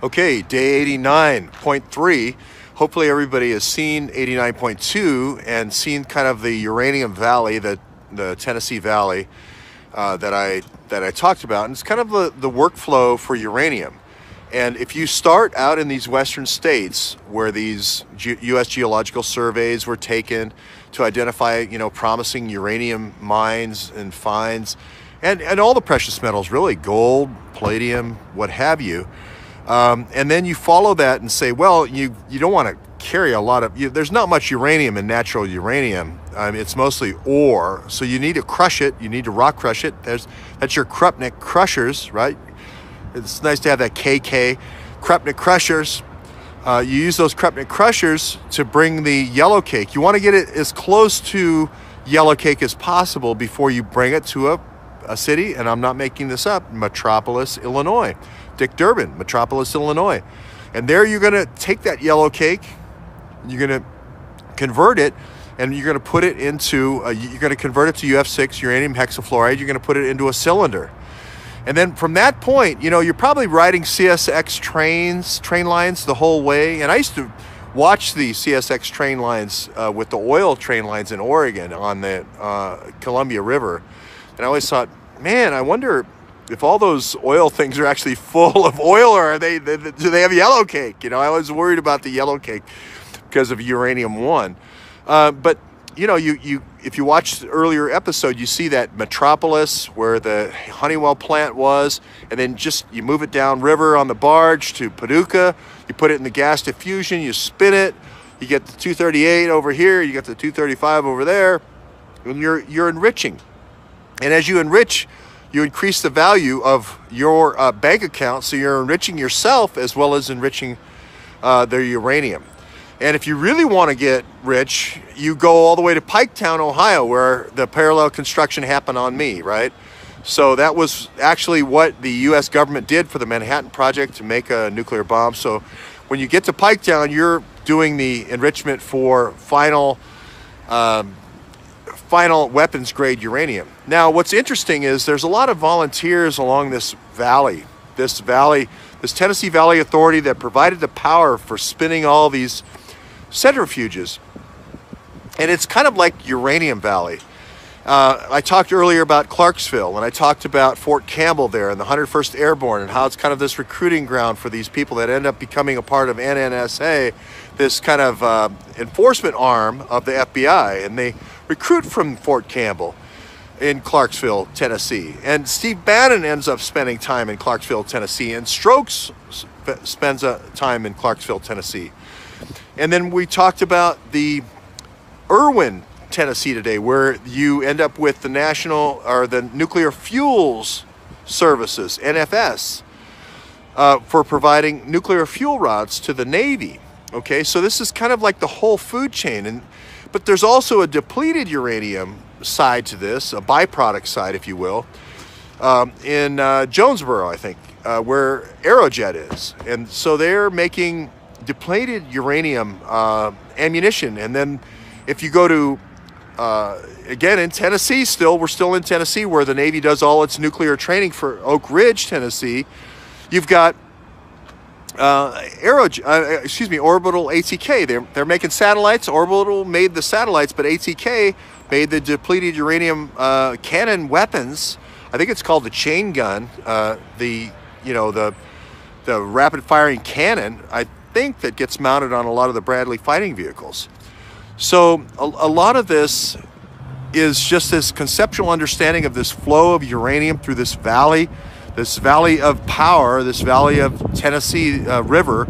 Okay, day 89.3. Hopefully everybody has seen 89.2 and seen kind of the Uranium Valley, the Tennessee Valley that I talked about. And it's kind of the workflow for uranium. And if you start out in these western states where these U.S. geological surveys were taken to identify, promising uranium mines and finds, and all the precious metals, really, gold, palladium, what have you. And then you follow that and say, well, you don't want to carry a lot of, there's not much uranium in natural uranium. It's mostly ore. So you need to crush it. You need to rock crush it. That's your Krupnik crushers, right? It's nice to have that KK, Krupnik crushers. You use those Krupnik crushers to bring the yellow cake. You want to get it as close to yellow cake as possible before you bring it to a city, and I'm not making this up, Metropolis, Illinois. Dick Durbin, Metropolis, Illinois. And there you're going to take that yellow cake, you're going to convert it, and you're going to put it into, you're going to convert it to UF6, uranium hexafluoride, you're going to put it into a cylinder. And then from that point, you're probably riding CSX train lines the whole way. And I used to watch the CSX train lines with the oil train lines in Oregon on the Columbia River. And I always thought, man, I wonder if all those oil things are actually full of oil, or do they have yellow cake? I was worried about the yellow cake because of uranium-1. But if you watch the earlier episode, you see that Metropolis where the Honeywell plant was, and then you move it down river on the barge to Paducah. You put it in the gas diffusion, you spin it, you get the 238 over here, you get the 235 over there, and you're enriching. And as you enrich, you increase the value of your bank account, so you're enriching yourself as well as enriching the uranium. And if you really want to get rich, you go all the way to Piketown, Ohio, where the parallel construction happened on me, right? So that was actually what the U.S. government did for the Manhattan Project to make a nuclear bomb. So when you get to Piketown, you're doing the enrichment for final weapons grade uranium. Now, what's interesting is there's a lot of volunteers along this valley, this Tennessee Valley Authority that provided the power for spinning all these centrifuges. And it's kind of like Uranium Valley. I talked earlier about Clarksville, and I talked about Fort Campbell there and the 101st Airborne, and how it's kind of this recruiting ground for these people that end up becoming a part of NNSA, this kind of enforcement arm of the FBI. And they recruit from Fort Campbell in Clarksville, Tennessee. And Steve Bannon ends up spending time in Clarksville, Tennessee, and Strokes spends time in Clarksville, Tennessee. And then we talked about the Irwin, Tennessee today, where you end up with the the Nuclear Fuels Services, NFS, for providing nuclear fuel rods to the Navy. Okay, so this is kind of like the whole food chain. But there's also a depleted uranium side to this, a byproduct side, if you will, in Jonesboro, I think, where Aerojet is. And so they're making depleted uranium ammunition. And then if you go to, again, in Tennessee we're still in Tennessee, where the Navy does all its nuclear training for Oak Ridge, Tennessee, you've got Orbital ATK. They're making satellites. Orbital made the satellites, but ATK made the depleted uranium cannon weapons. I think it's called the chain gun, the rapid firing cannon, I think, that gets mounted on a lot of the Bradley fighting vehicles. So a lot of this is just this conceptual understanding of this flow of uranium through this valley of power, this valley of Tennessee River,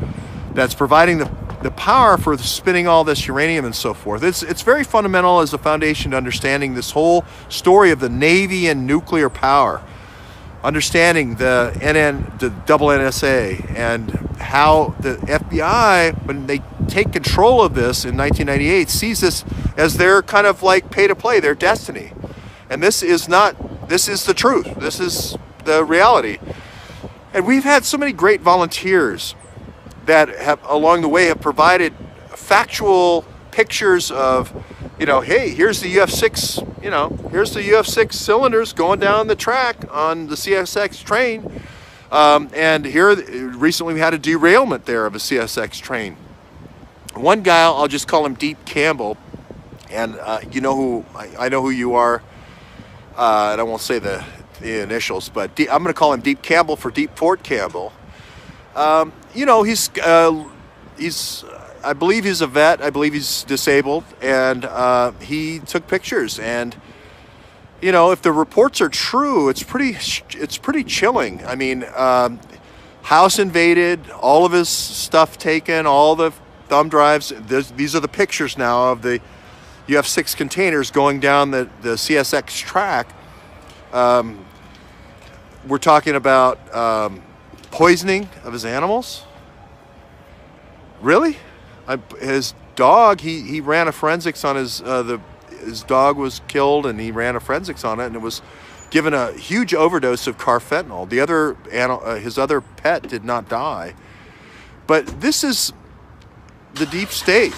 that's providing the power for spinning all this uranium and so forth. It's very fundamental as a foundation to understanding this whole story of the Navy and nuclear power, understanding the double NSA, and how the FBI, when they take control of this in 1998, sees this as their kind of like pay to play, their destiny. And this is the truth. This is the reality. And we've had so many great volunteers that have along the way have provided factual pictures of, hey, here's the UF6, here's the UF6 cylinders going down the track on the CSX train. And here, recently we had a derailment there of a CSX train. One guy, I'll just call him Deep Campbell, and you know who, I know who you are, and I won't say the initials, but I'm going to call him Deep Campbell for Deep Fort Campbell. You know, he's I believe he's a vet. I believe he's disabled, and he took pictures. And you know, if the reports are true, it's pretty chilling. I mean, house invaded, all of his stuff taken, all the thumb drives. These are the pictures now of the. You have 6 containers going down the CSX track. We're talking about poisoning of his animals. Really? His dog, he ran a forensics on his dog was killed, and he ran a forensics on it, and it was given a huge overdose of carfentanil. The other his other pet did not die. But this is the deep state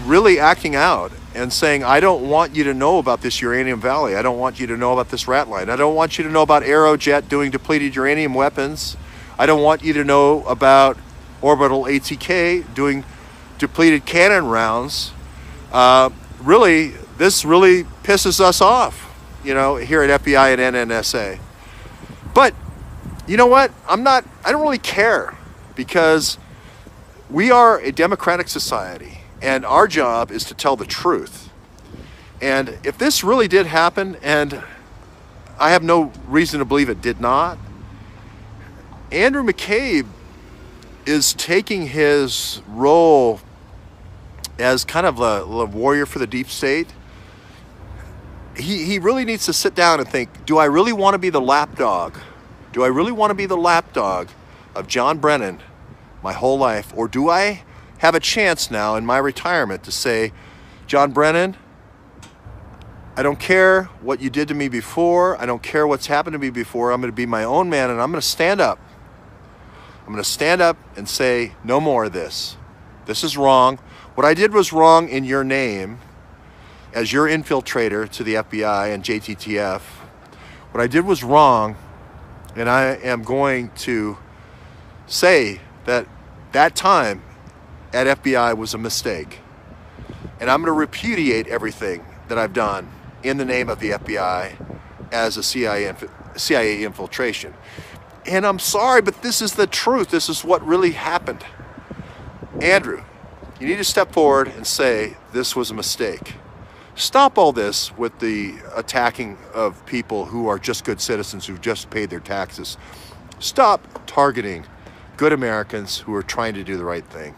really acting out and saying, I don't want you to know about this Uranium Valley. I don't want you to know about this rat line. I don't want you to know about Aerojet doing depleted uranium weapons. I don't want you to know about Orbital ATK doing depleted cannon rounds. Really, this really pisses us off, you know, here at FBI and NNSA. But you know what? I don't really care, because we are a democratic society, and our job is to tell the truth. And if this really did happen, and I have no reason to believe it did not, Andrew McCabe is taking his role as kind of a warrior for the deep state. He really needs to sit down and think, do I really want to be the lapdog? Do I really want to be the lapdog of John Brennan my whole life? Or do I have a chance now in my retirement to say, John Brennan, I don't care what you did to me before. I don't care what's happened to me before. I'm going to be my own man, and I'm going to stand up. I'm going to stand up and say, no more of this. This is wrong. What I did was wrong in your name as your infiltrator to the FBI and JTTF. What I did was wrong, and I am going to say that that time at FBI was a mistake. And I'm going to repudiate everything that I've done in the name of the FBI as a CIA infiltration. And I'm sorry, but this is the truth. This is what really happened. Andrew, you need to step forward and say this was a mistake. Stop all this with the attacking of people who are just good citizens who've just paid their taxes. Stop targeting good Americans who are trying to do the right thing.